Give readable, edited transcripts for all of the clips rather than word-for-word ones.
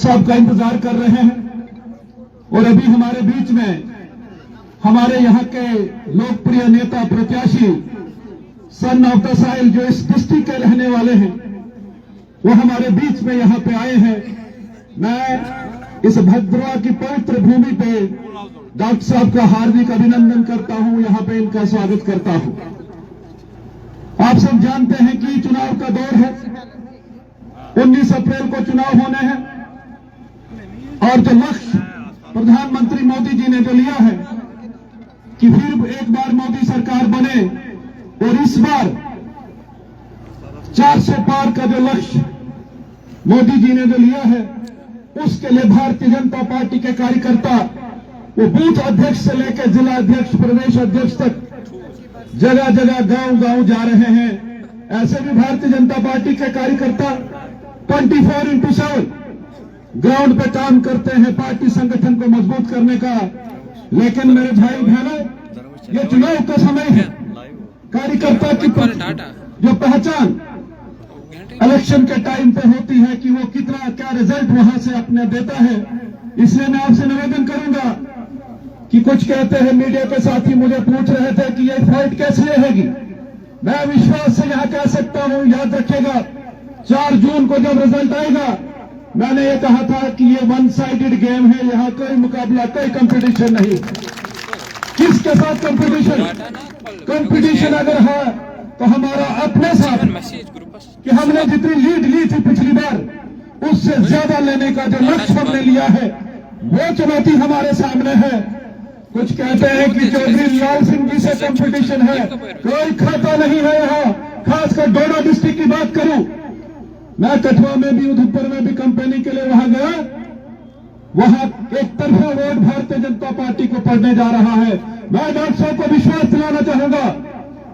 साहब का इंतजार कर रहे हैं। और अभी हमारे बीच में हमारे यहाँ के लोकप्रिय नेता प्रत्याशी सन ऑफ द साइल जो इस डिस्ट्रिक्ट के रहने वाले हैं, वो हमारे बीच में यहाँ पे आए हैं। मैं इस भद्रवा की पवित्र भूमि पे डॉक्टर साहब का हार्दिक अभिनंदन करता हूं, यहाँ पे इनका स्वागत करता हूं। आप सब जानते हैं कि चुनाव का दौर है, 19 अप्रैल को चुनाव होने हैं और जो लक्ष्य प्रधानमंत्री मोदी जी ने जो लिया है कि फिर एक बार मोदी सरकार बने और इस बार 400 पार का जो लक्ष्य मोदी जी ने जो लिया है, उसके लिए भारतीय जनता पार्टी के कार्यकर्ता वो बूथ अध्यक्ष से लेकर जिला अध्यक्ष, प्रदेश अध्यक्ष तक जगह जगह गांव-गांव जा रहे हैं। ऐसे भी भारतीय जनता पार्टी के कार्यकर्ता 24x7 ग्राउंड पे काम करते हैं पार्टी संगठन को मजबूत करने का। लेकिन मेरे भाई बहनों, ये चुनाव का समय है। कार्यकर्ता की जो पहचान इलेक्शन के टाइम पे होती है कि वो कितना क्या रिजल्ट वहां से अपने देता है। इसलिए मैं आपसे निवेदन करूंगा कि कुछ कहते हैं, मीडिया के साथी मुझे पूछ रहे थे कि ये फाइट कैसे रहेगी। मैं विश्वास से यहां कह सकता हूं, याद रखिएगा 4 जून को जब रिजल्ट आएगा, मैंने ये कहा था कि ये वन साइडेड गेम है, यहां कोई मुकाबला, कोई कंपटीशन नहीं। किसके साथ कंपटीशन? कंपटीशन अगर है तो हमारा अपने साथ कि हमने जितनी लीड ली थी पिछली बार, उससे ज्यादा लेने का जो लक्ष्य हमने लिया है, वो चुनौती हमारे सामने है। कुछ कहते हैं कि चौधरी लाल सिंह जी से कंपटीशन है, कोई खाता नहीं है यहाँ। खासकर डोडा डिस्ट्रिक्ट की बात करूं, मैं कठुआ में भी, उधमपुर में भी कंपेनी के लिए वहां गया। वहां एक तरफा वोट भारतीय जनता पार्टी को पड़ने जा रहा है। मैं डॉक्टर साहब को विश्वास दिलाना चाहूंगा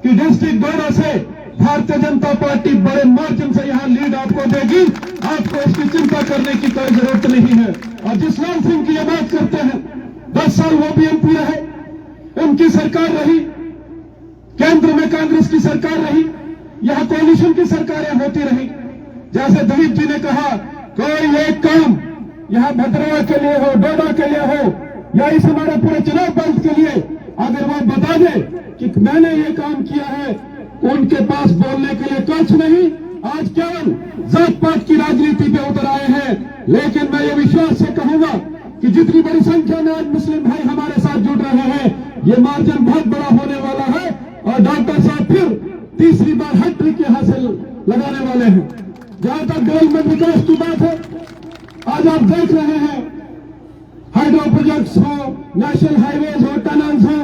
कि डिस्ट्रिक्ट डोडा से भारतीय जनता पार्टी बड़े मार्जिन से यहां लीड आपको देगी। आपको इसकी चिंता करने की कोई जरूरत नहीं है। और जिस लाल सिंह की ये बात करते हैं, 10 साल वो भी एमपी रहे, उनकी सरकार रही, केंद्र में कांग्रेस की सरकार रही, यहां कोalition की सरकारें होती रही। जैसे दिलीप जी ने कहा, कोई एक काम यहां भद्रवा के लिए हो, डोडा के लिए हो, या इस हमारे पूरे चुनाव पंथ के लिए अगर वो बता दे कि मैंने ये काम किया है, उनके पास बोलने के लिए कुछ नहीं। आज केवल जात पात की राजनीति पे उतर आए हैं। लेकिन मैं ये विश्वास से कहूंगा कि जितनी बड़ी संख्या में आज मुस्लिम भाई हमारे साथ जुड़ रहे हैं, ये मार्जिन बहुत बड़ा होने वाला है। और डॉक्टर साहब फिर तीसरी बार हैट्रिक यहां से लगाने वाले हैं। जहां तक डेवलपमेंट विकास की बात है, आज आप देख रहे हैं हाइड्रो प्रोजेक्ट्स हो, नेशनल हाईवेज हो, टनल्स हो,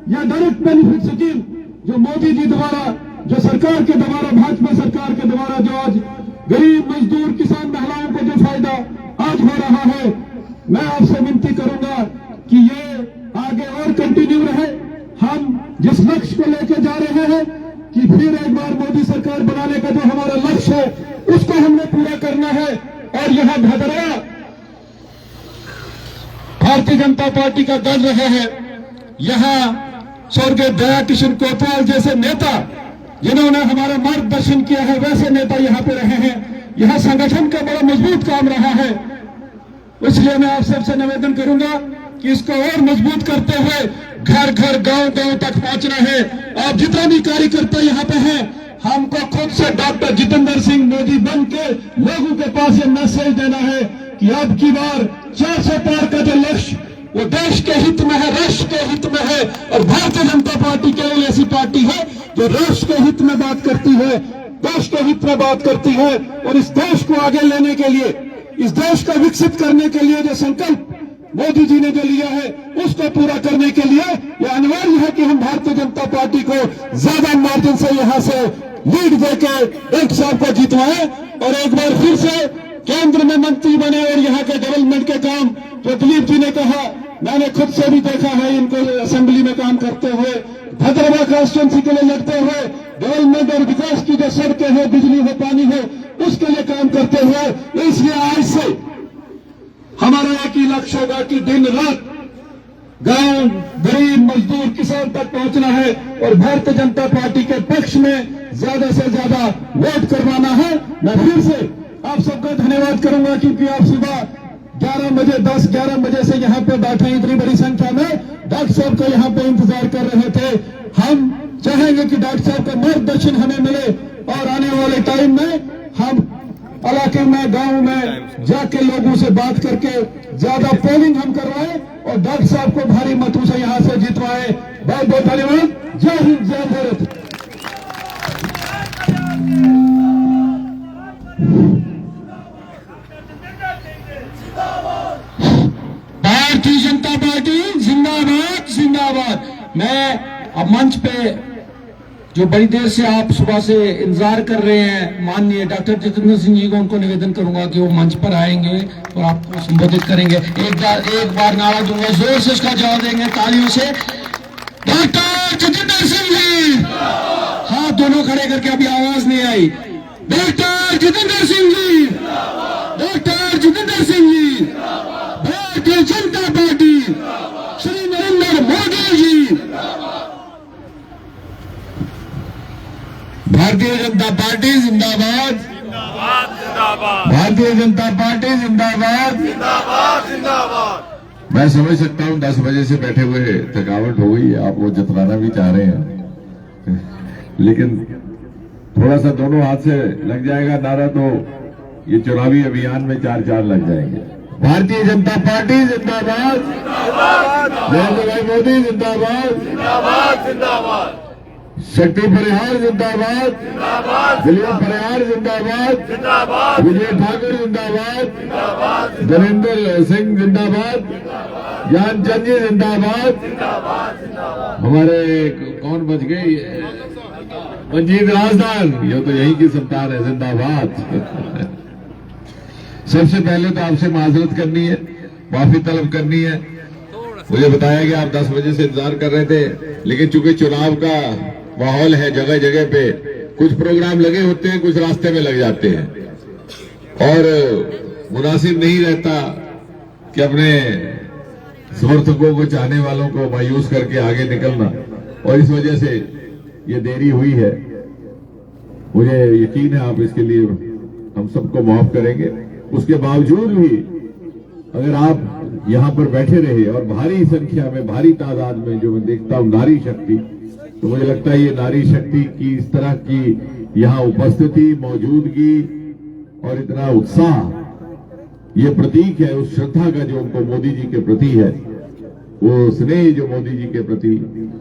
या डायरेक्ट बेनिफिट स्कीम जो मोदी जी द्वारा, जो सरकार के द्वारा, भाजपा सरकार के द्वारा जो आज गरीब मजदूर किसान महिलाओं को जो फायदा आज हो रहा है, मैं आपसे विनती करूंगा कि ये आगे और कंटिन्यू रहे। हम जिस लक्ष्य को लेकर जा रहे हैं कि फिर एक बार मोदी सरकार बनाने का जो हमारा लक्ष्य है, उसको हमने पूरा करना है। और यहां भद्रवा भारतीय जनता पार्टी का गढ़ रहा है। यहां स्वर्गीय दया किशन कोतवाल जैसे नेता, जिन्होंने हमारा मार्गदर्शन किया है, वैसे नेता यहाँ पे रहे हैं। यहां संगठन का बड़ा मजबूत काम रहा है। इसलिए मैं आप सबसे निवेदन करूंगा कि इसको और मजबूत करते हुए घर घर, गांव गांव तक पहुंचना है। आप जितना भी कार्यकर्ता यहाँ पे हैं, हमको खुद से डॉक्टर जितेंद्र सिंह मोदी बन के लोगों के पास ये मैसेज देना है कि अब की बार 400 पार का जो लक्ष्य, वो देश के हित में है, राष्ट्र के हित में है। और भारतीय जनता पार्टी केवल ऐसी पार्टी है जो राष्ट्र के हित में बात करती है, देश के हित में बात करती है। और इस देश को आगे लेने के लिए, इस देश को विकसित करने के लिए जो संकल्प मोदी जी ने जो लिया है, उसको पूरा करने के लिए यह अनिवार्य है कि हम भारतीय जनता पार्टी को ज्यादा मार्जिन से यहां से लीड देकर डॉक्टर साहब को जितवाएं और एक बार फिर से केंद्र में मंत्री बने। और यहाँ के डेवलपमेंट के काम जो दिलीप जी ने कहा, मैंने खुद से भी देखा है इनको असेंबली में काम करते हुए, भद्रवा कॉन्स्टिट्यूंसी के लिए लड़ते हुए, डेवलपमेंट और विकास की जो सड़कें हो, बिजली हो, पानी हो, उसके लिए काम करते हुए। इसलिए आज से हमारा एक ही लक्ष्य होगा कि दिन रात गांव, गरीब, मजदूर, किसान तक पहुंचना है और भारतीय जनता पार्टी के पक्ष में ज्यादा से ज्यादा वोट करवाना है। मैं फिर से आप सबका धन्यवाद करूंगा क्योंकि आप सुबह बजे 10-11 बजे से यहाँ पे बैठे इतनी बड़ी संख्या में डॉक्टर साहब को यहाँ पे इंतजार कर रहे थे। हम चाहेंगे कि डॉक्टर साहब का मार्गदर्शन हमें मिले और आने वाले टाइम में हम इलाके में, गांव में जाके लोगों से बात करके ज्यादा पोलिंग हम करवाएं और डॉक्टर साहब को भारी मतों से यहां से जितवाएं। बहुत बहुत धन्यवाद। जय हिंद, जय भारत। भारतीय जनता पार्टी जिंदाबाद, जिंदाबाद। मैं अब मंच पे जो बड़ी देर से आप सुबह से इंतजार कर रहे हैं माननीय डॉक्टर जितेंद्र सिंह जी को, उनको निवेदन करूंगा कि वो मंच पर आएंगे और आपको संबोधित करेंगे। एक बार नारा दूंगा, जोर से उसका जवाब देंगे तालियों से। डॉक्टर जितेंद्र सिंह जी, हाथ दोनों खड़े करके, अभी आवाज नहीं आई। Doctor Jitendra Singh ji, doctor Jitendra Singh ji, Bharatiya Janata party, Shri Narendra Modi ji, Bharatiya Janata party जिंदाबाद, जिंदाबाद जिंदाबाद, भारतीय जनता पार्टी जिंदाबाद, जिंदाबाद जिंदाबाद। मैं समझ सकता हूं 10 बजे से बैठे हुए थकावट हो गई है, आप वो जतलाना भी चाह रहे हैं, लेकिन थोड़ा सा दोनों हाथ से लग जाएगा नारा तो ये चुनावी अभियान में 4-4 लग जाएंगे। भारतीय जनता पार्टी जिंदाबाद, नरेंद्र भाई मोदी जिंदाबाद, जिंदाबाद जिंदाबाद, शक्ति परिहार जिंदाबाद, जिंदाबाद, दिलीप परिहार जिंदाबाद, जिंदाबाद, विजय ठाकुर जिंदाबाद, जिंदाबाद, धर्मेंद्र सिंह जिंदाबाद, ज्ञानचंद जी जिंदाबाद, जिंदाबाद, हमारे कौन बच गई, मंजीत राजदान, ये तो यही की संतान है, जिंदाबाद। सबसे पहले तो आपसे माजरत करनी है, माफी तलब करनी है। मुझे बताया गया आप 10 बजे से इंतजार कर रहे थे, लेकिन चूंकि चुनाव का माहौल है, जगह जगह पे कुछ प्रोग्राम लगे होते हैं, कुछ रास्ते में लग जाते हैं और मुनासिब नहीं रहता कि अपने समर्थकों को, चाहने वालों को मायूस करके आगे निकलना, और इस वजह से ये देरी हुई है। मुझे यकीन है आप इसके लिए हम सबको माफ करेंगे। उसके बावजूद भी अगर आप यहाँ पर बैठे रहे और भारी संख्या में, भारी तादाद में जो मैं देखता हूँ नारी शक्ति, तो मुझे लगता है ये नारी शक्ति की इस तरह की यहाँ उपस्थिति, मौजूदगी और इतना उत्साह, ये प्रतीक है उस श्रद्धा का जो उनको मोदी जी के प्रति है, वो स्नेह जो मोदी जी के प्रति,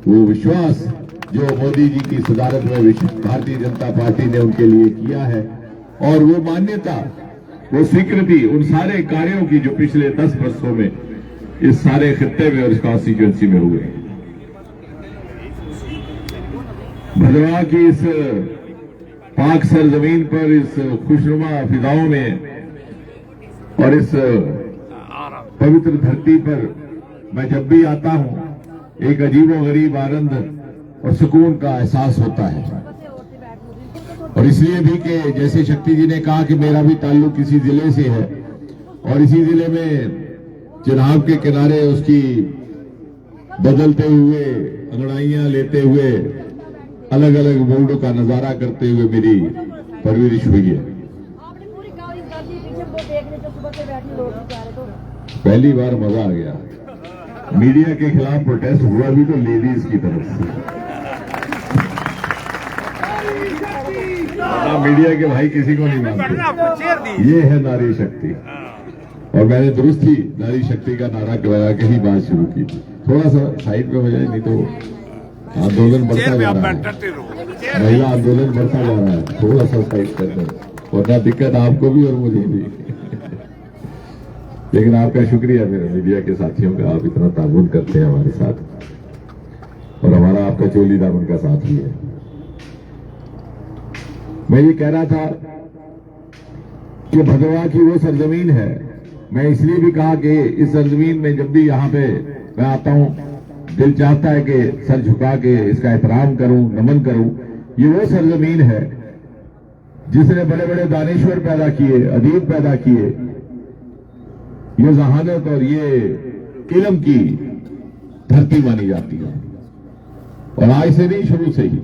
वो विश्वास जो मोदी जी की सदारत में भारतीय जनता पार्टी ने उनके लिए किया है, और वो मान्यता, वो स्वीकृति उन सारे कार्यों की जो पिछले 10 वर्षों में इस सारे खित्ते में और इस कॉन्स्टिट्यूएंसी में हुए। भदरवा की इस पाक सरजमीन पर, इस खुशनुमा फिजाओं में और इस पवित्र धरती पर मैं जब भी आता हूं, एक अजीबोगरीब आनंद और सुकून का एहसास होता है। और इसलिए भी कि जैसे शक्ति जी ने कहा कि मेरा भी ताल्लुक इसी जिले से है, और इसी जिले में चिनाब के किनारे उसकी बदलते हुए अंगड़ाइयां लेते हुए अलग अलग मूडों का नजारा करते हुए मेरी परवरिश हुई है। पहली बार मजा आ गया। मीडिया के खिलाफ प्रोटेस्ट हुआ भी तो लेडीज की तरफ से। मीडिया के भाई किसी को नहीं मानते। ये है नारी शक्ति, और मैंने दुरुस्त ही नारी शक्ति का नारा लगा के ही बात शुरू की। थोड़ा सा साइड पे हो जाए, नहीं तो आंदोलन बढ़ता जा रहा है, महिला आंदोलन बढ़ता जा रहा है। थोड़ा सा साइड कर दो, वरना दिक्कत आपको भी और मुझे भी। लेकिन आपका शुक्रिया मेरे मीडिया के साथियों का, आप इतना ताउन करते हैं हमारे साथ, और हमारा आपका चोली दामन का साथ भी है। मैं ये कह रहा था कि भदरवा की वो सरजमीन है, मैं इसलिए भी कहा कि इस सरजमीन में जब भी यहाँ पे मैं आता हूँ, दिल चाहता है कि सर झुका के इसका एहतराम करूं, नमन करूं। ये वो सरजमीन है जिसने बड़े बड़े दानिश्वर पैदा किए, अदीब पैदा किए, ये जहानत और ये इल्म की धरती मानी जाती है। और आज से नहीं, शुरू से ही,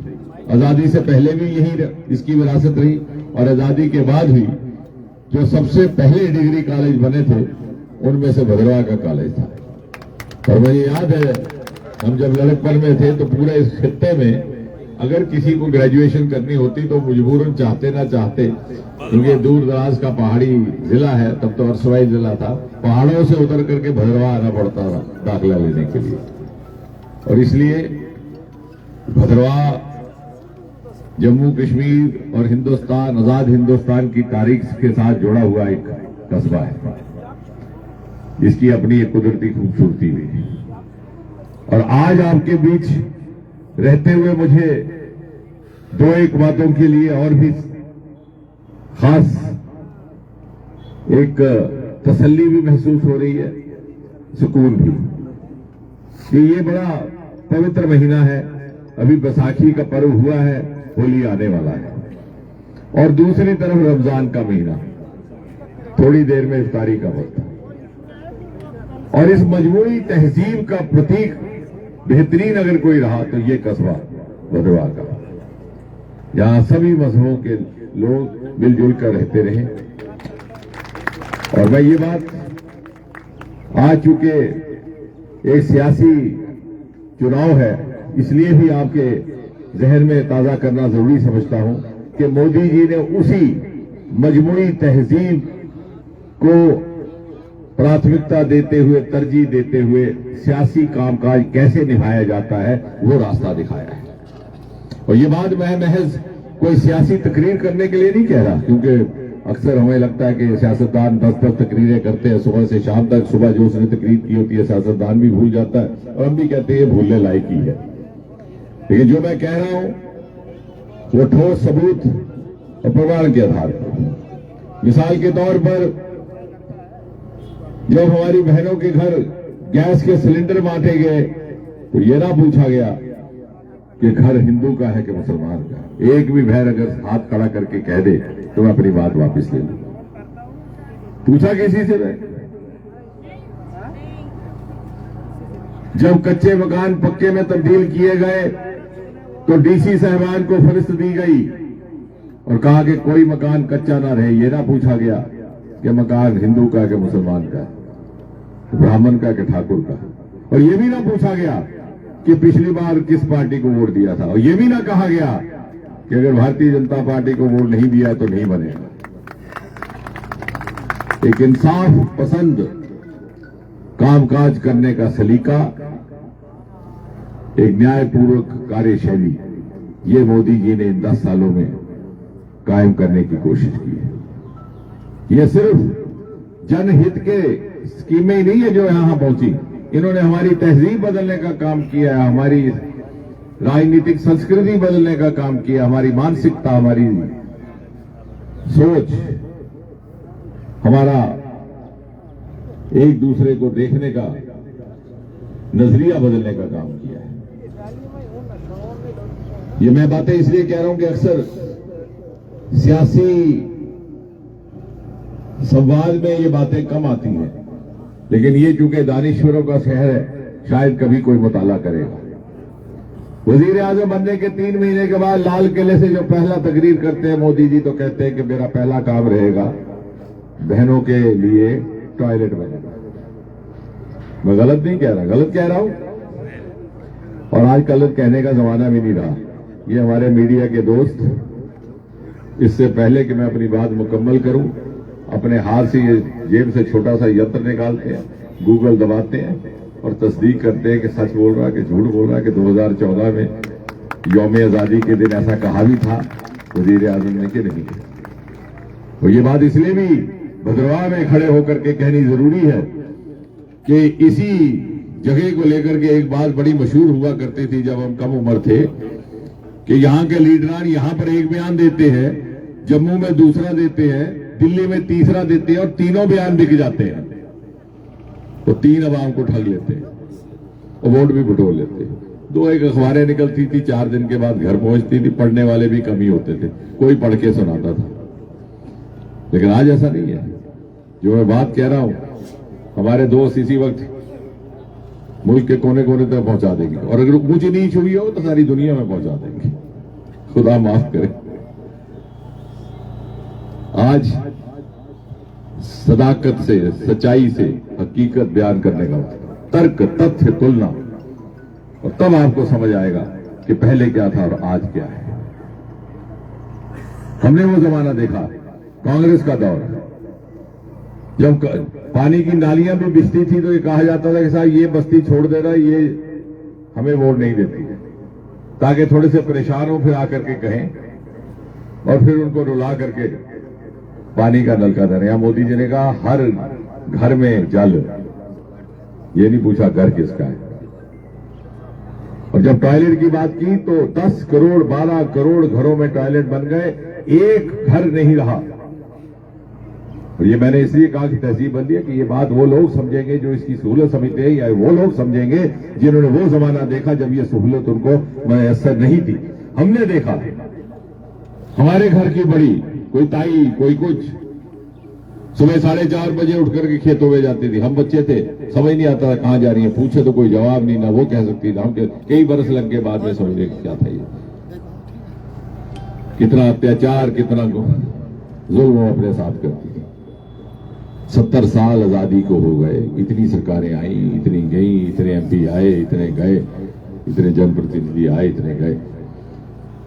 आजादी से पहले भी यही इसकी विरासत रही, और आजादी के बाद भी जो सबसे पहले डिग्री कॉलेज बने थे उनमें से भद्रवाह का कॉलेज था। और मुझे याद है हम जब लड़कपन में थे तो पूरे इस खित्ते में अगर किसी को ग्रेजुएशन करनी होती तो मजबूरन चाहते ना चाहते, क्योंकि दूर दराज का पहाड़ी जिला है, तब तो अरसवाई जिला था, पहाड़ों से उतर करके भद्रवाह आना पड़ता था दाखिला लेने के लिए। और इसलिए भद्रवाह जम्मू कश्मीर और हिंदुस्तान, आजाद हिंदुस्तान की तारीख के साथ जुड़ा हुआ एक कस्बा है, जिसकी अपनी एक कुदरती खूबसूरती भी है। और आज आपके बीच रहते हुए मुझे दो एक बातों के लिए और भी खास एक तसल्ली भी महसूस हो रही है, सुकून भी, कि ये बड़ा पवित्र महीना है। अभी बैसाखी का पर्व हुआ है, होली आने वाला है, और दूसरी तरफ रमजान का महीना, थोड़ी देर में इफ्तारी का वक्त। और इस मजमूई तहजीब का प्रतीक बेहतरीन अगर कोई रहा तो ये कस्बा भद्रवाह का, यहां सभी मजहबों के लोग मिलजुल कर रहते रहे। और मैं ये बात आज चूंकि एक सियासी चुनाव है इसलिए भी आपके जहन में ताजा करना जरूरी समझता हूं कि मोदी जी ने उसी मजमूई तहजीब को प्राथमिकता देते हुए, तरजीह देते हुए सियासी कामकाज कैसे निभाया जाता है वो रास्ता दिखाया है। और ये बात मैं महज कोई सियासी तकरीर करने के लिए नहीं कह रहा, क्योंकि अक्सर हमें लगता है कि सियासतदान 10-10 तकरीरें करते हैं सुबह से शाम तक, सुबह जो उसने तकरीर की होती है सियासतदान भी भूल जाता है, और हम भी कहते हैं भूलने लायक ही है। लेकिन जो मैं कह रहा हूं वो ठोस सबूत और प्रमाण के आधार पर। मिसाल के तौर पर जब हमारी बहनों के घर गैस के सिलेंडर बांटे गए तो ये ना पूछा गया कि घर हिंदू का है कि मुसलमान का। एक भी बहन अगर हाथ खड़ा करके कह दे तो मैं अपनी बात वापस ले लूं, पूछा किसी से मैं? जब कच्चे मकान पक्के में तब्दील किए गए तो डीसी साहबान को फरिस्त दी गई और कहा कि कोई मकान कच्चा ना रहे। ये ना पूछा गया कि मकान हिंदू का कि मुसलमान का, ब्राह्मण का कि ठाकुर का। और ये भी ना पूछा गया कि पिछली बार किस पार्टी को वोट दिया था, और ये भी ना कहा गया कि अगर भारतीय जनता पार्टी को वोट नहीं दिया तो नहीं बनेगा। एक इंसाफ पसंद कामकाज करने का सलीका, एक न्यायपूर्वक कार्यशैली, ये मोदी जी ने इन 10 सालों में कायम करने की कोशिश की है। यह सिर्फ जनहित के स्कीमें ही नहीं है जो यहां पहुंची, इन्होंने हमारी तहजीब बदलने का काम किया है, हमारी राजनीतिक संस्कृति बदलने का काम किया, हमारी मानसिकता, हमारी सोच, हमारा एक दूसरे को देखने का नजरिया बदलने का काम किया है। ये मैं बातें इसलिए कह रहा हूं कि अक्सर सियासी संवाद में ये बातें कम आती हैं, लेकिन ये चूंकि दानिश्वरों का शहर है, शायद कभी कोई मुताला करेगा। वजीर आजम बनने के 3 महीने के बाद लाल किले से जो पहला तकरीर करते हैं मोदी जी, तो कहते हैं कि मेरा पहला काम रहेगा बहनों के लिए टॉयलेट बनाना। मैं गलत नहीं कह रहा, गलत कह रहा हूं, और आज गलत कहने का जमाना भी नहीं रहा। ये हमारे मीडिया के दोस्त, इससे पहले कि मैं अपनी बात मुकम्मल करूं, अपने हाथ से ये जेब से छोटा सा यंत्र निकालते हैं, गूगल दबाते हैं और तस्दीक करते हैं कि सच बोल रहा है कि झूठ बोल रहा है कि 2014 में यौम आजादी के दिन ऐसा कहा भी था वजीर आजम ने कि नहीं। और ये बात इसलिए भी भद्रवाह में खड़े होकर के कहनी जरूरी है कि इसी जगह को लेकर के एक बात बड़ी मशहूर हुआ करती थी जब हम कम उम्र थे, कि यहां के लीडरान यहां पर एक बयान देते हैं, जम्मू में दूसरा देते हैं, दिल्ली में तीसरा देते हैं, और तीनों बयान बिक जाते हैं, तो 3 अवाम को ठग लेते हैं और वोट भी बटोर लेते हैं। 2-1 अखबारें निकलती थी, 4 दिन के बाद घर पहुंचती थी, पढ़ने वाले भी कम ही होते थे, कोई पढ़ के सुनाता था। लेकिन आज ऐसा नहीं है। जो मैं बात कह रहा हूं, हमारे दोस्त इसी वक्त मुल्क के कोने कोने तक पहुंचा देंगे, और अगर मुझे नहीं छुई हो तो सारी दुनिया में पहुंचा देंगे, खुदा माफ करे। आज सदाकत से, सच्चाई से हकीकत बयान करने का वक्त, तर्क, तथ्य, तुलना, और तब आपको समझ आएगा कि पहले क्या था और आज क्या है। हमने वो जमाना देखा, कांग्रेस का दौर, जब पानी की नालियां भी बिछती थी तो ये कहा जाता था कि साहब ये बस्ती छोड़ दे रहा, ये हमें वोट नहीं देती है, ताकि थोड़े से परेशान हो फिर आकर के कहें, और फिर उनको रुला करके पानी का नलका देना। या मोदी जी ने कहा हर घर में जल, ये नहीं पूछा घर किसका है। और जब टॉयलेट की बात की तो 10 करोड़ 12 करोड़ घरों में टॉयलेट बन गए, एक घर नहीं रहा। और ये मैंने इसलिए कहा कि तहजीब बंदी है कि ये बात वो लोग समझेंगे जो इसकी सहूलत समझते हैं, या वो लोग समझेंगे जिन्होंने वो जमाना देखा जब ये सहूलत उनको मैसर नहीं थी। हमने देखा हमारे घर की बड़ी, कोई ताई, कोई कुछ, सुबह 4:30 बजे उठ करके खेतों में जाती थी। हम बच्चे थे, समझ नहीं आता था कहां जा रही है, पूछे तो कोई जवाब नहीं, ना वो कह सकती था। हम कई बरस लग के बाद में समझे क्या था ये, कितना अत्याचार, कितना जुल्म वो अपने साथ करती थी। 70 साल आजादी को हो गए, इतनी सरकारें आई, इतनी गई, इतने एमपी आए, इतने गए, इतने जनप्रतिनिधि आए, इतने गए।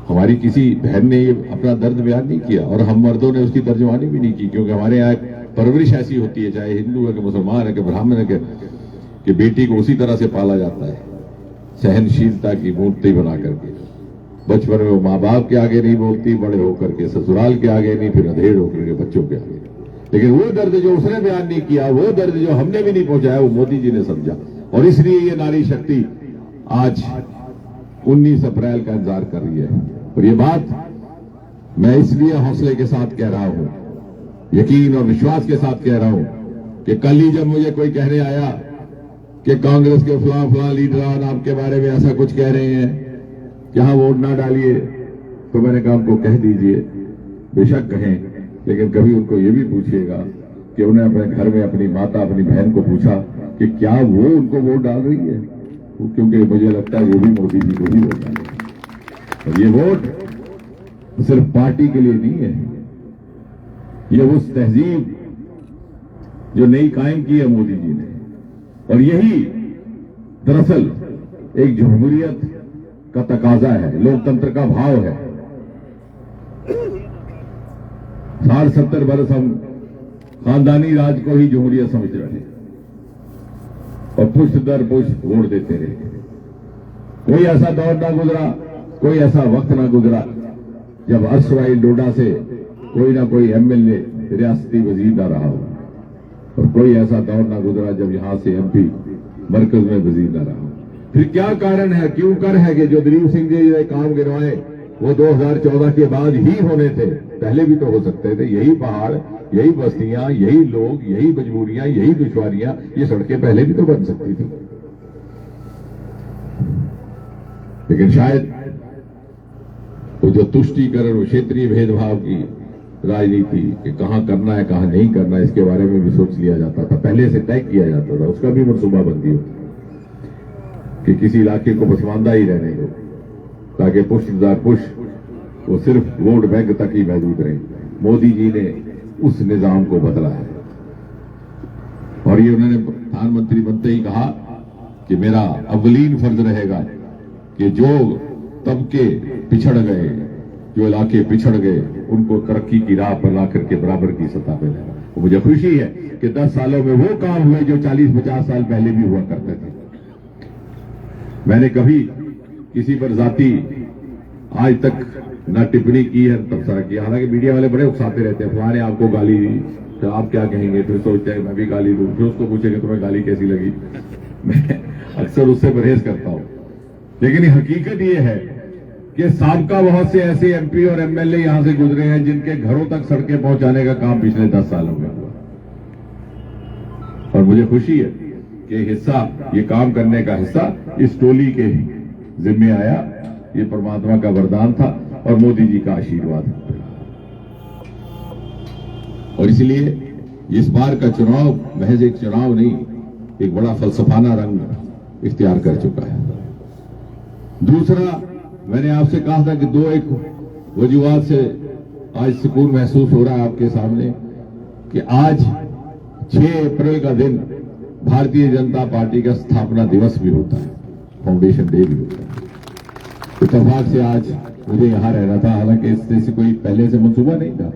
हमारी किसी बहन ने ये अपना दर्द बयान नहीं किया, और हम मर्दों ने उसकी तर्जुमानी भी नहीं की, क्योंकि हमारे यहाँ परवरिश ऐसी होती है, चाहे हिंदू है कि मुसलमान है कि ब्राह्मण है कि बेटी को उसी तरह से पाला जाता है, सहनशीलता की मूर्ति बना करके। बचपन में वो माँ बाप के आगे नहीं बोलती, बड़े होकर के ससुराल के आगे नहीं, फिर अधेड़ होकर के बच्चों के आगे। लेकिन वो दर्द जो उसने बयान नहीं किया, वो दर्द जो हमने भी नहीं पहुंचाया, वो मोदी जी ने समझा। और इसलिए ये नारी शक्ति आज 19 अप्रैल का इंतजार कर रही है। और ये बात मैं इसलिए हौसले के साथ कह रहा हूं, यकीन और विश्वास के साथ कह रहा हूं कि कल ही जब मुझे कोई कहने आया कि कांग्रेस के फलां लीडरान आपके बारे में ऐसा कुछ कह रहे हैं कि हाँ वोट ना डालिए, तो मैंने कहा उनको कह दीजिए, बेशक कहें, लेकिन कभी उनको ये भी पूछिएगा कि उन्हें अपने घर में अपनी माता, अपनी बहन को पूछा कि क्या वो उनको वोट डाल रही है, क्योंकि मुझे लगता है वो भी मोदी जी को ही वोट डालेंगे। और ये वोट सिर्फ पार्टी के लिए नहीं है, ये उस तहजीब जो नई कायम की है मोदी जी ने, और यही दरअसल एक जमहूरियत का तकाजा है, लोकतंत्र का भाव है। 60-70 बरस हम खानदानी राज को ही जमहूरियत समझ रहे और पुष्ट दर पुष्ट वोट देते रहे। कोई ऐसा दौर ना गुजरा, कोई ऐसा वक्त ना गुजरा जब अर्शवाई डोडा से कोई ना कोई एमएलए रियासती वजीर ना रहा हो, और कोई ऐसा दौर ना गुजरा जब यहां से एमपी मरकज में वजीर ना रहा हो। फिर क्या कारण है, क्यों कर है कि जो दिलीप सिंह जी ये काम गिनवाए वो 2014 के बाद ही होने थे, पहले भी तो हो सकते थे। यही पहाड़, यही बस्तियां, यही लोग, यही मजबूरियां, यही दुश्वारियां, ये सड़कें पहले भी तो बन सकती थी। लेकिन शायद वो जो तुष्टीकरण, वो क्षेत्रीय भेदभाव की राजनीति कि कहां करना है कहां नहीं करना, इसके बारे में भी सोच लिया जाता था, पहले से तय किया जाता था, उसका भी मनसूबाबंदी होती कि किसी इलाके को पसमानदा ही रहने दो, ताकि पुष्टदार पुष्ट वो सिर्फ वोट बैंक तक ही महदूद रहे। मोदी जी ने उस निजाम को बदला है, और ये उन्होंने प्रधानमंत्री बनते ही कहा कि मेरा अव्वलीन फर्ज रहेगा कि जो तबके पिछड़ गए, जो इलाके पिछड़ गए, उनको तरक्की की राह पर ला करके बराबर की सतह पर लाना। तो मुझे खुशी है कि 10 सालों में वो काम हुए जो 40-50 साल पहले भी हुआ करते थे। मैंने कभी किसी पर जाति आज तक न टिप्पणी की है, तबसरा किया। हालांकि मीडिया वाले बड़े उकसाते रहते हैं, फलाने आपको गाली दी तो आप क्या कहेंगे, फिर सोचते हैं मैं भी गाली दूं, फिर उसको पूछेंगे तुम्हें गाली कैसी लगी। मैं अक्सर उससे परहेज करता हूं, लेकिन हकीकत ये है कि साबका बहुत से ऐसे एमपी और एमएलए यहां से गुजरे हैं जिनके घरों तक सड़कें पहुंचाने का काम पिछले 10 सालों में हुआ, और मुझे खुशी है कि हिस्सा, ये काम करने का हिस्सा इस टोली के जिम्मे आया। ये परमात्मा का वरदान था और मोदी जी का आशीर्वाद। और इसलिए इस बार का चुनाव महज एक चुनाव नहीं, एक बड़ा फलसफाना रंग इख्तियार कर चुका है। दूसरा, मैंने आपसे कहा था कि एक वजूहात से आज सुकून महसूस हो रहा है आपके सामने कि आज 6 अप्रैल का दिन भारतीय जनता पार्टी का स्थापना दिवस भी होता है, फाउंडेशन डे भी होता है। इत्तेफाक से आज मुझे यहां रहना था, हालांकि इससे से कोई पहले से मंसूबा नहीं था।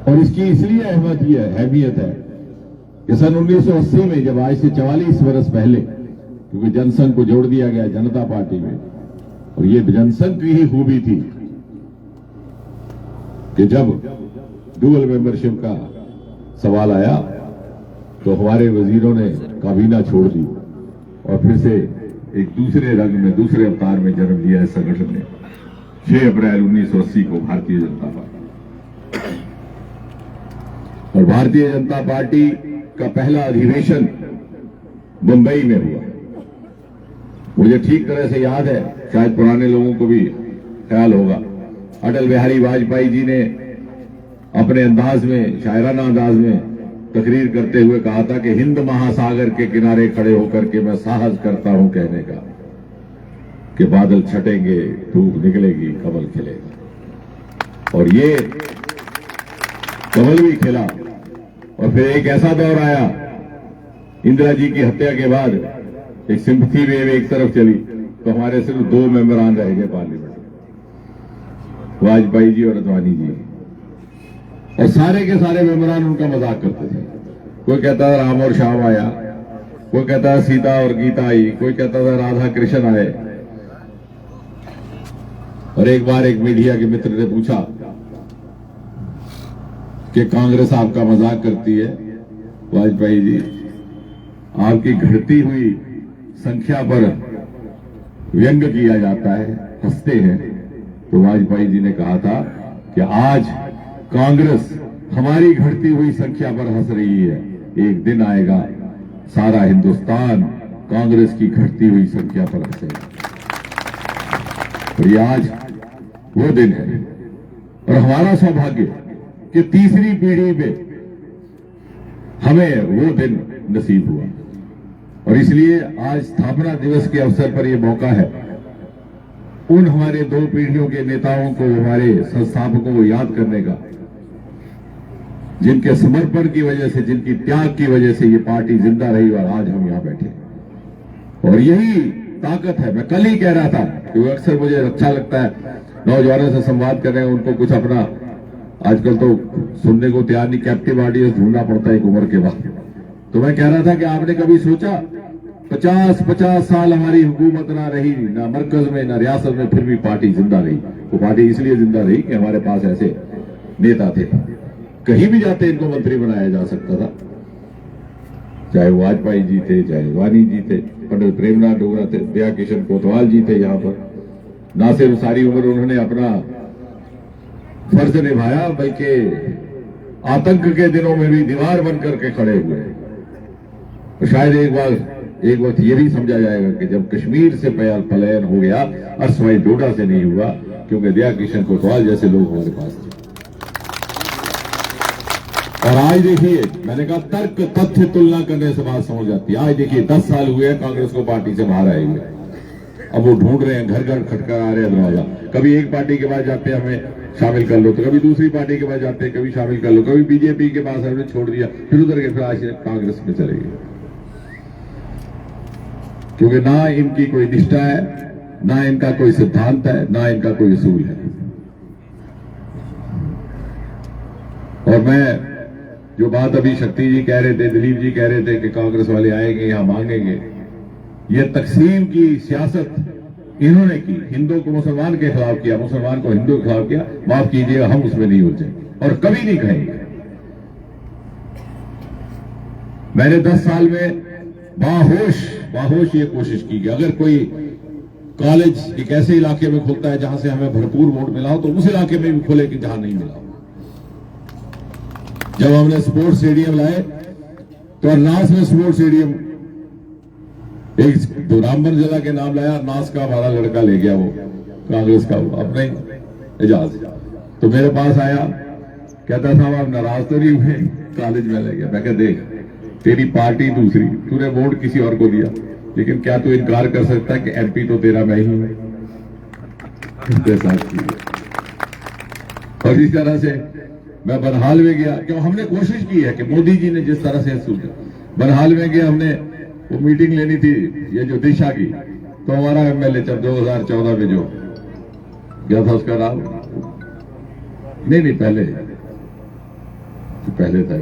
और इसकी इसलिए अहमियत है कि सन 1980 में जब आज से 44 वर्ष पहले, क्योंकि जनसंघ को जोड़ दिया गया जनता पार्टी में, और ये जनसंघ की ही खूबी थी कि जब डुअल मेंबरशिप का सवाल आया तो हमारे वजीरों ने काबीना छोड़ दी और फिर से एक दूसरे रंग में, दूसरे अवतार में जन्म लिया इस संगठन ने 6 अप्रैल 1980 को भारतीय जनता पार्टी। और भारतीय जनता पार्टी का पहला अधिवेशन मुंबई में हुआ। मुझे ठीक तरह से याद है, शायद पुराने लोगों को भी ख्याल होगा, अटल बिहारी वाजपेयी जी ने अपने अंदाज में, शायराना अंदाज में तकरीर करते हुए कहा था कि हिंद महासागर के किनारे खड़े होकर के मैं साहस करता हूं कहने का कि बादल छटेंगे, धूप निकलेगी, कमल खिलेगा। और ये कमल भी खिला। और फिर एक ऐसा दौर आया, इंदिरा जी की हत्या के बाद एक सिंपथी वेव एक तरफ चली, तो हमारे सिर्फ 2 मेंबरान रह गए पार्लियामेंट, वाजपेयी जी और अडवाणी जी। और सारे के सारे मेंबरान उनका मजाक करते थे। कोई कहता था राम और श्याम आया, कोई कहता था सीता और गीता आई, कोई कहता था राधा कृष्ण आए। और एक बार एक मीडिया के मित्र ने पूछा कि कांग्रेस आपका मजाक करती है वाजपेयी जी, आपकी घटती हुई संख्या पर व्यंग किया जाता है, हंसते हैं। तो वाजपेयी जी ने कहा था कि आज कांग्रेस हमारी घटती हुई संख्या पर हंस रही है, एक दिन आएगा सारा हिंदुस्तान कांग्रेस की घटती हुई संख्या पर हंसेगा। और ये आज वो दिन है। और हमारा सौभाग्य कि तीसरी पीढ़ी में हमें वो दिन नसीब हुआ। और इसलिए आज स्थापना दिवस के अवसर पर यह मौका है उन हमारे 2 पीढ़ियों के नेताओं को, हमारे संस्थापकों को याद करने का, जिनके समर्पण की वजह से, जिनकी त्याग की वजह से ये पार्टी जिंदा रही और आज हम यहां बैठे। और यही ताकत है। मैं कल ही कह रहा था कि अक्सर मुझे अच्छा लगता है नौजवानों से संवाद कर रहे हैं, उनको कुछ अपना, आजकल तो सुनने को तैयार नहीं, कैप्टिव ऑडियंस ढूंढना पड़ता है एक उम्र के बाद। तो मैं कह रहा था कि आपने कभी सोचा 50 साल हमारी हुकूमत ना रही, ना मरकज में ना रियासत में, फिर भी पार्टी जिंदा रही। वो पार्टी इसलिए जिंदा रही कि हमारे पास ऐसे नेता थे। कहीं भी जाते इनको मंत्री बनाया जा सकता था, चाहे वाजपेयी जी थे, चाहे वानी जी थे, पंडित प्रेमनाथ डोगरा थे, दया किशन कोतवाल जी थे। यहाँ पर ना सिर्फ सारी उम्र उन्होंने अपना फर्ज निभाया, बल्कि आतंक के दिनों में भी दीवार बनकर के खड़े हुए। तो शायद एक वक्त ये भी समझा जाएगा कि जब कश्मीर से पलायन हो गया, असवाई डोडा से नहीं हुआ, क्योंकि दया किशन कोतवाल जैसे लोग हमारे पास थे। और आज देखिए, मैंने कहा तर्क तथ्य तुलना करने से बात समझ जाती है। आज देखिए 10 साल हुए हैं कांग्रेस को पार्टी से बाहर आए हुए, अब वो ढूंढ रहे हैं, घर घर खटखटा रहे हैं दरवाजा। कभी एक पार्टी के पास जाते हैं हमें शामिल कर लो, तो कभी दूसरी पार्टी के पास जाते हैं, कभी शामिल कर लो, कभी बीजेपी के पास हमने छोड़ दिया, फिर उधर के फिर आज कांग्रेस में चले गए। क्योंकि ना इनकी कोई निष्ठा है, ना इनका कोई सिद्धांत है, ना इनका कोई उसूल है। और मैं जो बात अभी शक्ति जी कह रहे थे, दिलीप जी कह रहे थे कि कांग्रेस वाले आएंगे यहां मांगेंगे, ये तकसीम की सियासत इन्होंने की, हिंदू को मुसलमान के खिलाफ किया, मुसलमान को हिंदू के खिलाफ किया। माफ कीजिएगा, हम उसमें नहीं उलझेंगे और कभी नहीं कहेंगे। मैंने 10 साल में बाहोश ये कोशिश की कि अगर कोई कॉलेज एक ऐसे इलाके में खुलता है जहां से हमें भरपूर वोट मिला हो, तो उस इलाके में भी खुले कि जहां नहीं मिला। जब हमने स्पोर्ट्स स्टेडियम लाए तो अरनास में स्पोर्ट्स स्टेडियम, एक तो रामबन जिला के नाम लाया, अरनास का हमारा लड़का ले गया, वो कांग्रेस का, वो अपने एजाज। तो मेरे पास आया, कहता था आप नाराज तो नहीं हुए, कॉलेज में ले गया। मैं कहा देख, तेरी पार्टी दूसरी, तूने वोट किसी और को दिया, लेकिन क्या तू इनकार कर सकता है कि एमपी तो तेरा मैं ही हूं। और इस तरह से मैं बरहाल में गया, क्यों हमने कोशिश की है कि मोदी जी ने जिस तरह से बरहाल में गया, हमने वो मीटिंग लेनी थी ये जो दिशा की, तो हमारा एमएलए जब 2014 में जो गया था उसका नाम नहीं पहले था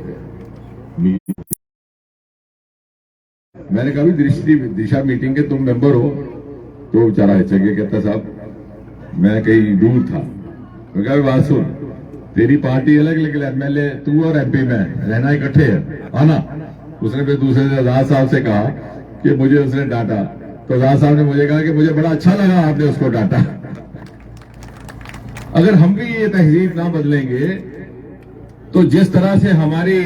मैंने कहा दिशा मीटिंग के तुम मेंबर हो, तो बेचारा हिचके कहता साहब मैं कहीं दूर था। मैं कहा बात सुन, तेरी पार्टी अलग लेकिन एमएलए तू और एमपी में रहना इकट्ठे है आना। उसने फिर दूसरे दिन आजाद साहब से कहा कि मुझे उसने डांटा, तो आजाद साहब ने मुझे कहा कि मुझे बड़ा अच्छा लगा आपने उसको डांटा। अगर हम भी ये तहजीब ना बदलेंगे तो जिस तरह से हमारी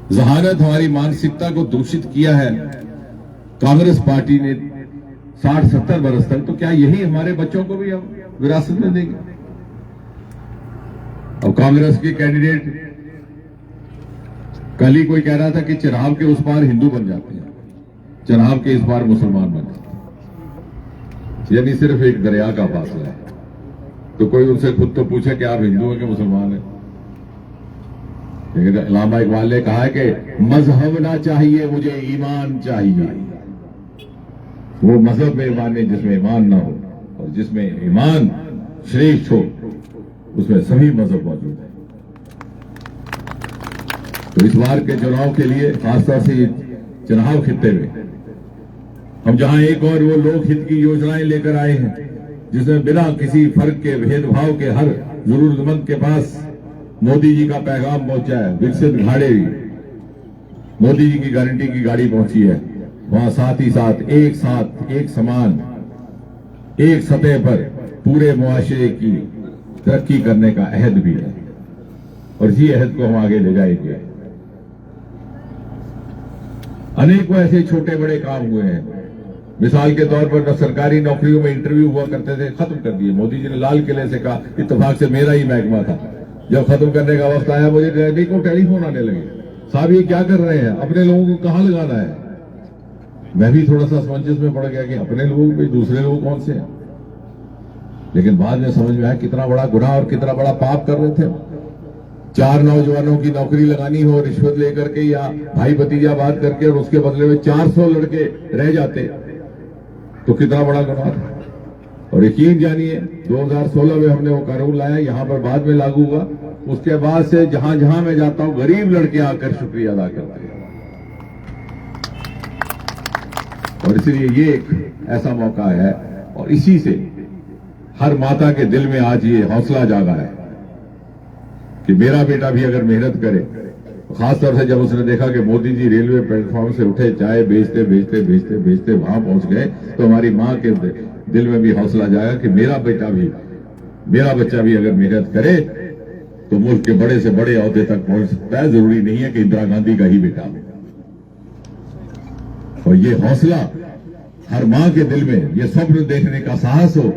जहानत, हमारी मानसिकता को दूषित किया है कांग्रेस पार्टी ने 60-70 बरस तक, तो क्या यही हमारे बच्चों को भी हम विरासत में देंगे? अब कांग्रेस के कैंडिडेट, कल ही कोई कह रहा था कि चिनाब के उस पार हिंदू बन जाते हैं, चिनाब के इस पार मुसलमान बन जाते हैं, यानी सिर्फ एक दरिया का फासला है। तो कोई उनसे खुद तो पूछे कि आप हिंदू हैं कि मुसलमान हैं? लेकिन इलामा इकबाल ने कहा है कि मजहब ना चाहिए मुझे, ईमान चाहिए। वो मजहब में माने जिसमें ईमान ना हो, और जिसमें ईमान श्रेष्ठ हो उसमें सभी मजहब मौजूद है। तो इस बार के चुनाव के लिए खासतौर से चुनाव खित्ते में हम जहां एक और वो लोक हित की योजनाएं लेकर आए हैं, जिसमें बिना किसी फर्क के, भेदभाव के हर जरूरतमंद के पास मोदी जी का पैगाम पहुंचा है। विकसित घाड़े मोदी जी की गारंटी की गाड़ी पहुंची है, वहां साथ ही साथ एक समान, एक सतह पर पूरे मुआशरे की तरक्की करने का अहद भी है, और इसी अहद को हम आगे ले जाएंगे। अनेकों ऐसे छोटे बड़े काम हुए हैं। मिसाल के तौर पर सरकारी नौकरियों में इंटरव्यू हुआ करते थे, खत्म कर दिए। मोदी जी ने लाल किले से कहा, इत्तेफाक से मेरा ही महकमा था, जब खत्म करने का वक्त आया मुझे को टेलीफोन आने लगे, साहब ये क्या कर रहे हैं, अपने लोगों को कहां लगाना है? मैं भी थोड़ा सा असमंजस में पड़ गया कि अपने लोग भी, दूसरे लोग कौन से हैं? लेकिन बाद में समझ में आया कितना बड़ा गुनाह और कितना बड़ा पाप कर रहे थे। 4 नौजवानों की नौकरी लगानी हो रिश्वत लेकर के या भाई भतीजा बात करके, और उसके बदले में 400 लड़के रह जाते, तो कितना बड़ा गुनाह था। और यकीन जानिए 2016 में हमने वो कानून लाया, यहां पर बाद में लागू हुआ। उसके बाद से जहां जहां मैं जाता हूं गरीब लड़के आकर शुक्रिया अदा करते हैं। और इसलिए ये एक ऐसा मौका है, और इसी से हर माता के दिल में आज ये हौसला जागा है कि मेरा बेटा भी अगर मेहनत करे, खासतौर से जब उसने देखा कि मोदी जी रेलवे प्लेटफॉर्म से उठे, चाय बेचते बेचते बेचते बेचते वहां पहुंच गए, तो हमारी मां के दिल में भी हौसला जाएगा कि मेरा बच्चा भी अगर मेहनत करे तो मुल्क के बड़े से बड़े ओहदे तक पहुंच सकता है। जरूरी नहीं है कि इंदिरा गांधी का ही बेटा हो। और ये हौसला हर मां के दिल में, ये स्वप्न देखने का साहस हो,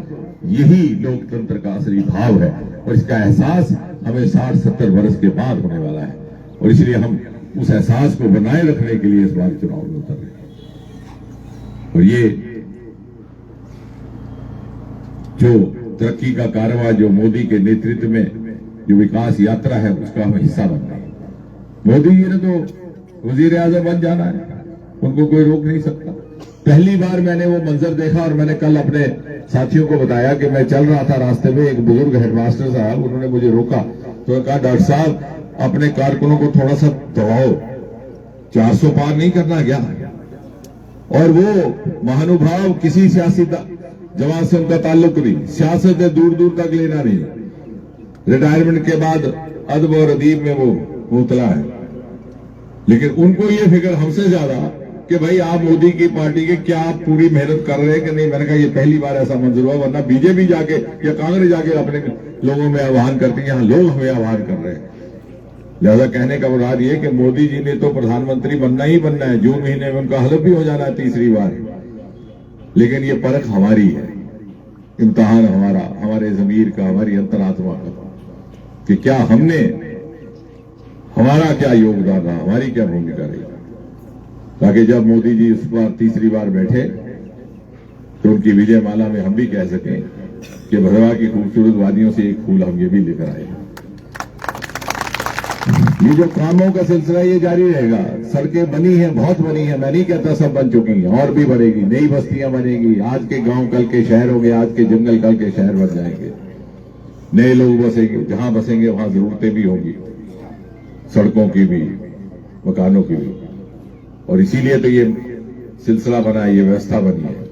यही लोकतंत्र का असली भाव है। और इसका एहसास हमें 60-70 वर्ष के बाद होने वाला है, और इसलिए हम उस एहसास को बनाए रखने के लिए इस बार चुनाव में उतर रहे हैं। और ये जो तरक्की का कारवां, जो मोदी के नेतृत्व में जो विकास यात्रा है, उसका हम हिस्सा बन रहे हैं। मोदी जी ने तो वजीर आजम बन जाना है, उनको कोई रोक नहीं सकता। पहली बार मैंने वो मंजर देखा, और मैंने कल अपने साथियों को बताया कि मैं चल रहा था रास्ते में, एक बुजुर्ग हेडमास्टर साहब, उन्होंने मुझे रोका, तो कहा डॉक्टर साहब अपने कारकुनों को थोड़ा सा दबाओ, 400 पार नहीं करना क्या? और वो महानुभाव किसी सियासी जमात से उनका ताल्लुक नहीं, सियासत से दूर दूर तक लेना नहीं, रिटायरमेंट के बाद अदब और अदीब में वो मुबतला है। लेकिन उनको ये फिक्र हमसे ज्यादा कि भाई आप मोदी की पार्टी के क्या आप पूरी मेहनत कर रहे हैं कि नहीं। मैंने कहा ये पहली बार ऐसा मंजूर हुआ, वरना बीजेपी जाके या कांग्रेस जाके अपने लोगों में आह्वान करती है, यहां लोग हमें आह्वान कर रहे हैं। लिहाजा कहने का मुराद ये कि मोदी जी ने तो प्रधानमंत्री बनना ही बनना है, जून महीने में उनका हलफ भी हो जाना है 3री बार। लेकिन ये परख हमारी है, इम्तिहान हमारा, हमारे जमीर का, हमारी अंतरात्मा का, कि क्या हमने, हमारा क्या योगदान रहा, हमारी क्या भूमिका रही, ताकि जब मोदी जी इस बार 3री बार बैठे तो उनकी विजय माला में हम भी कह सकें कि भदवा की खूबसूरत वादियों से एक फूल हम ये भी लेकर आए। ये जो कामों का सिलसिला ये जारी रहेगा। सड़कें बनी हैं, बहुत बनी हैं, मैं नहीं कहता सब बन चुकी हैं, और भी बढ़ेगी, नई बस्तियां बनेगी। आज के गांव कल के शहर होंगे, आज के जंगल कल के शहर बन जाएंगे, नए लोग बसेंगे, जहां बसेंगे वहां जरूरतें भी होंगी, सड़कों की भी, मकानों की भी। और इसीलिए तो ये सिलसिला बना है, ये व्यवस्था बनी है।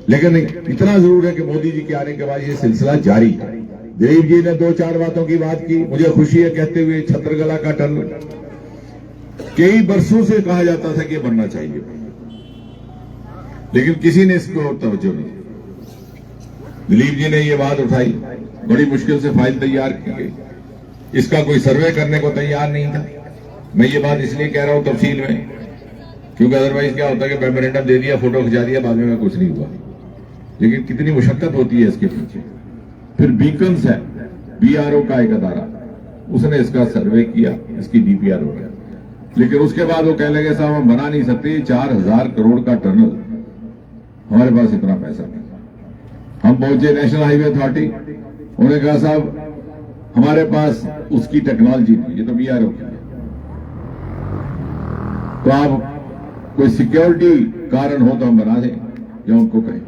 लेकिन इतना जरूर है कि मोदी जी के आने के बाद ये सिलसिला जारी है। दिलीप जी ने 2-4 बातों की बात की, मुझे खुशी है कहते हुए। छत्रगला का टनल कई बरसों से कहा जाता था कि बनना चाहिए, लेकिन किसी ने इसको तवज्जो नहीं। दिलीप जी ने ये बात उठाई, बड़ी मुश्किल से फाइल तैयार की गई, इसका कोई सर्वे करने को तैयार नहीं था। मैं ये बात इसलिए कह रहा हूं तफसील में, क्योंकि अदरवाइज क्या होता है कि मेमोरेंडम दे दिया, फोटो खिंचा दिया, बाद में कुछ नहीं हुआ। लेकिन कितनी मुशक्कत होती है इसके पीछे। फिर बीकन्स है, बीआरओ का एक अदारा, उसने इसका सर्वे किया, इसकी डीपीआर हो गया। लेकिन उसके बाद वो कहने लगे साहब हम बना नहीं सकते, 4000 करोड़ का टनल, हमारे पास इतना पैसा नहीं। हम पहुंचे नेशनल हाईवे अथॉरिटी, उन्होंने कहा साहब हमारे पास उसकी टेक्नोलॉजी नहीं, ये तो बीआरओ की है, तो आप कोई सिक्योरिटी कारण हो तो हम बना दें, या उनको कहें।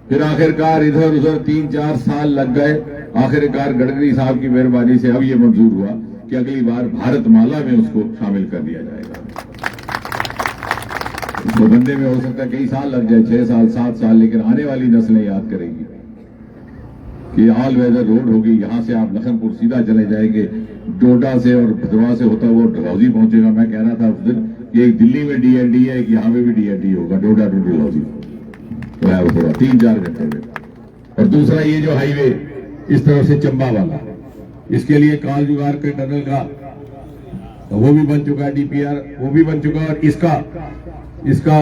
फिर आखिरकार इधर उधर 3-4 साल लग गए। आखिरकार गडकरी साहब की मेहरबानी से अब ये मंजूर हुआ कि अगली बार भारतमाला में उसको शामिल कर दिया जाएगा। उसको बनने में हो सकता है कई साल लग जाए, 6 साल 7 साल, लेकिन आने वाली नस्लें याद करेंगी कि ऑल वेदर रोड होगी। यहां से आप लखनपुर सीधा चले जाएंगे, डोडा से और भदरवा से होता हुआ डलहौजी पहुंचेगा। मैं कह रहा था उस दिन कि एक दिल्ली में डीएनडी है, कि यहां पे भी डीएनडी होगा, डोडा टू डलहौजी, तो है वो 3-4 घंटे में। और दूसरा ये जो हाईवे इस तरफ से चंबा वाला, इसके लिए काल जुगार के टनल का वो भी बन चुका है, डीपीआर वो भी बन चुका है, और इसका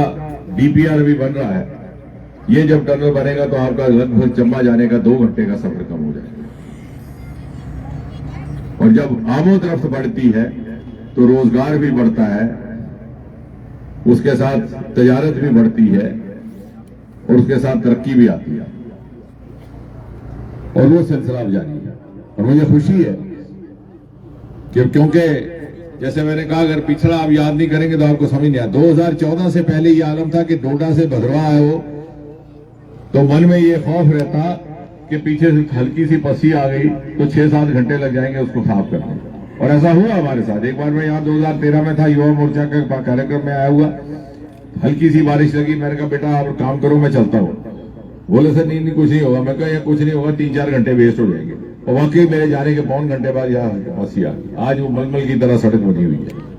डीपीआर भी बन रहा है। ये जब टनल बनेगा तो आपका लगभग चंबा जाने का 2 घंटे का सफर कम हो जाएगा। और जब आमोद-रफ्त बढ़ती है तो रोजगार भी बढ़ता है, उसके साथ तजारत भी बढ़ती है, और उसके साथ तरक्की भी आती है, और वो सिलसिला अब जारी है। और मुझे खुशी है कि क्योंकि जैसे मैंने कहा, अगर पिछड़ा आप याद नहीं करेंगे तो आपको समझ नहीं आया। 2014 से पहले ये आलम था कि डोडा से भदरवा आए हो तो मन में ये खौफ रहता कि पीछे से हल्की सी पसी आ गई तो 6-7 घंटे लग जाएंगे उसको साफ करने। और ऐसा हुआ हमारे साथ। एक बार मैं यहाँ 2013 में था, युवा मोर्चा का कार्यक्रम में आया हुआ, हल्की सी बारिश लगी, मैंने कहा बेटा आप काम करो, मैं चलता हूँ। बोले सर नहीं कुछ नहीं होगा। मैं कहा कुछ नहीं होगा, 3-4 घंटे वेस्ट हो जाएंगे। और वाकई मेरे जाने के 1.25 घंटे बाद यहाँ पसी आ गई। आज वो मलमल की तरह सड़क बनी हुई है।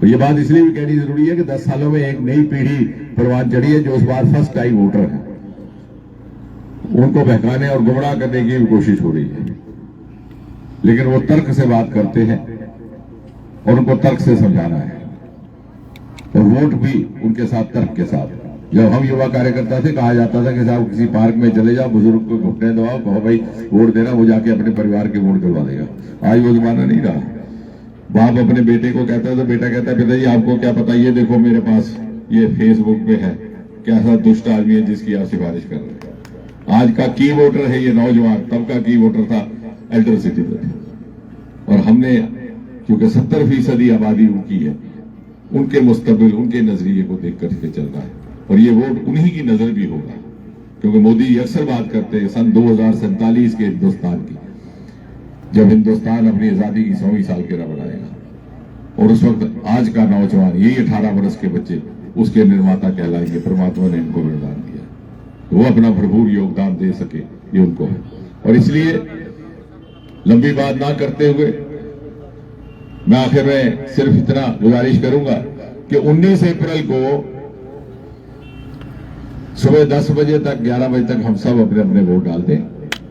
तो ये बात इसलिए भी कहनी जरूरी है कि 10 सालों में एक नई पीढ़ी परवान चढ़ी है जो इस बार फर्स्ट टाइम वोटर है। उनको बहकाने और गुमराह करने की भी कोशिश हो रही है, लेकिन वो तर्क से बात करते हैं और उनको तर्क से समझाना है, और वोट भी उनके साथ तर्क के साथ। जब हम युवा कार्यकर्ता थे, कहा जाता था कि साहब किसी पार्क में चले जाओ, बुजुर्ग को घुटने दबाओ, कहो भाई वोट देना, वो जाके अपने परिवार के वोट करवा देगा। आज वो जमाना नहीं रहा। बाप अपने बेटे को कहता है तो बेटा कहता है पिताजी आपको क्या पता, ये देखो मेरे पास ये फेसबुक पे है, कैसा दुष्ट आदमी है जिसकी आप सिफारिश कर रहे हैं। आज का की वोटर है ये नौजवान, तब का की वोटर था एल्डर सिटीजन। और हमने क्योंकि 70% आबादी उनकी है, उनके मुस्तकबिल, उनके नजरिए को देख करके चलता है। और ये वोट उन्हीं की नजर भी होगा, क्योंकि मोदी अक्सर बात करते हैं सन 2047 के हिंदुस्तान की, जब हिंदुस्तान अपनी आजादी की 100वीं सालगिरह मनाएगा। और उस वक्त आज का नौजवान, यही 18 वर्ष के बच्चे उसके निर्माता कहलाएंगे। परमात्मा ने इनको वरदान दिया, तो वो अपना भरपूर योगदान दे सके, ये उनको है। और इसलिए लंबी बात ना करते हुए मैं आखिर में सिर्फ इतना गुजारिश करूंगा कि 19 अप्रैल को सुबह 10 बजे तक, 11 बजे तक हम सब अपने अपने वोट डाल दें।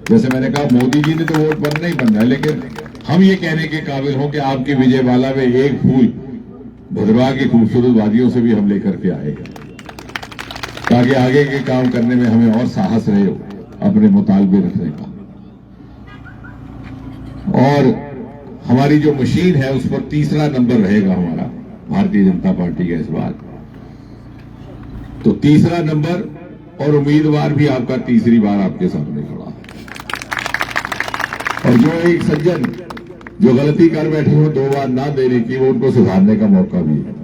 जैसे मैंने कहा, मोदी जी ने तो वोट बनना ही बनना है, लेकिन हम ये कहने के काबिल हों कि आपकी विजयवाला में एक फूल भदरवा की खूबसूरत वादियों से भी हम लेकर के आएगा, ताकि आगे के काम करने में हमें और साहस रहे अपने मुतालबे रखने का। और हमारी जो मशीन है उस पर 3रा नंबर रहेगा हमारा, भारतीय जनता पार्टी का इस बार। तो 3रा नंबर, और उम्मीदवार भी आपका 3री बार आपके सामने खड़ा है। और जो एक सज्जन जो गलती कर बैठे हो 2 बार ना देने की, वो उनको सुधारने का मौका भी है।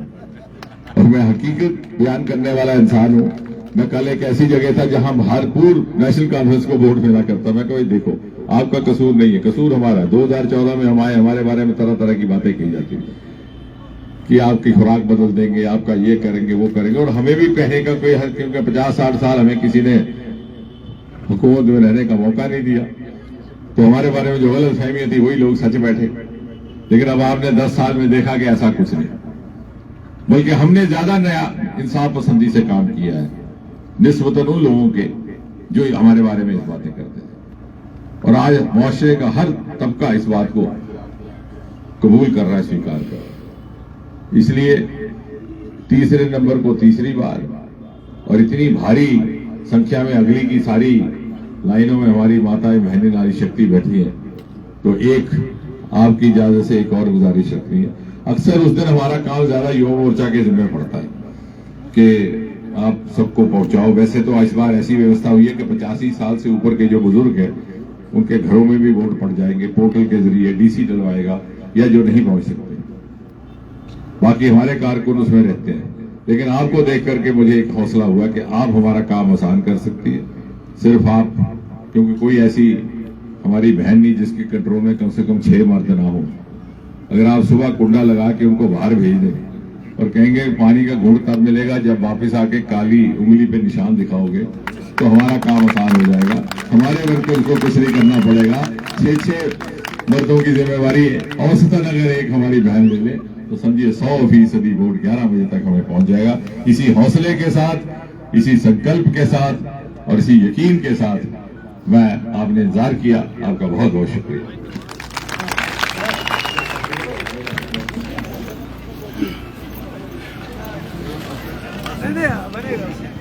और मैं हकीकत बयान करने वाला इंसान हूं। मैं कल एक ऐसी जगह था जहां भरपूर नेशनल कॉन्फ्रेंस को वोट मिला करता। मैं कहा देखो आपका कसूर नहीं है, कसूर हमारा है। 2014 में हम आए, हमारे बारे में तरह तरह की बातें की जाती थी कि आपकी खुराक बदल देंगे, आपका ये करेंगे वो करेंगे, और हमें भी कहने का कोई हक, क्योंकि 50-60 साल हमें किसी ने हुकूमत में रहने का मौका नहीं दिया। तो हमारे बारे में जो गलतफहमियां थी वही लोग सच बैठे। लेकिन अब आपने 10 साल में देखा कि ऐसा कुछ नहीं, बल्कि हमने ज्यादा नया इंसाफ पसंदी से काम किया है निस्बतन उन लोगों के जो हमारे बारे में इस बातें करते थे। और आज मुआशरे का हर तबका इस बात को कबूल कर रहा है, स्वीकार कर रहा है। इसलिए तीसरे नंबर को तीसरी बार और इतनी भारी संख्या में अगली की सारी लाइनों में हमारी माताएं बहनें नारी शक्ति बैठी है। तो एक आपकी इजाजत से एक और गुजारिश रखनी है। अक्सर उस दिन हमारा काम ज्यादा युवा मोर्चा के जिम्मे पड़ता है कि आप सबको पहुंचाओ। वैसे तो इस बार ऐसी व्यवस्था हुई है कि 85 साल से ऊपर के जो बुजुर्ग हैं उनके घरों में भी वोट पड़ जाएंगे, पोर्टल के जरिए डीसी डलवाएगा, या जो नहीं पहुंच सकते बाकी हमारे कारकुन उसमें रहते हैं। लेकिन आपको देख करके मुझे एक हौसला हुआ कि आप हमारा काम आसान कर सकती है, सिर्फ आप, क्योंकि कोई ऐसी हमारी बहन नहीं जिसके कंट्रोल में कम से कम 6 मर्द ना हो। अगर आप सुबह कुंडा लगा के उनको बाहर भेज दें और कहेंगे पानी का घूंट तब मिलेगा जब वापस आके काली उंगली पे निशान दिखाओगे, तो हमारा काम आसान हो जाएगा। हमारे वर्कर्स को कुछ नहीं करना पड़ेगा। 6 मर्दों की जिम्मेवारी है। औसतन अगर एक हमारी बहन ले ले तो समझिए 100% वोट 11 बजे तक हमें पहुंच जाएगा। इसी हौसले के साथ, इसी संकल्प के साथ और इसी यकीन के साथ मैं आपने इंतजार किया। आपका बहुत बहुत शुक्रिया। बनेगा।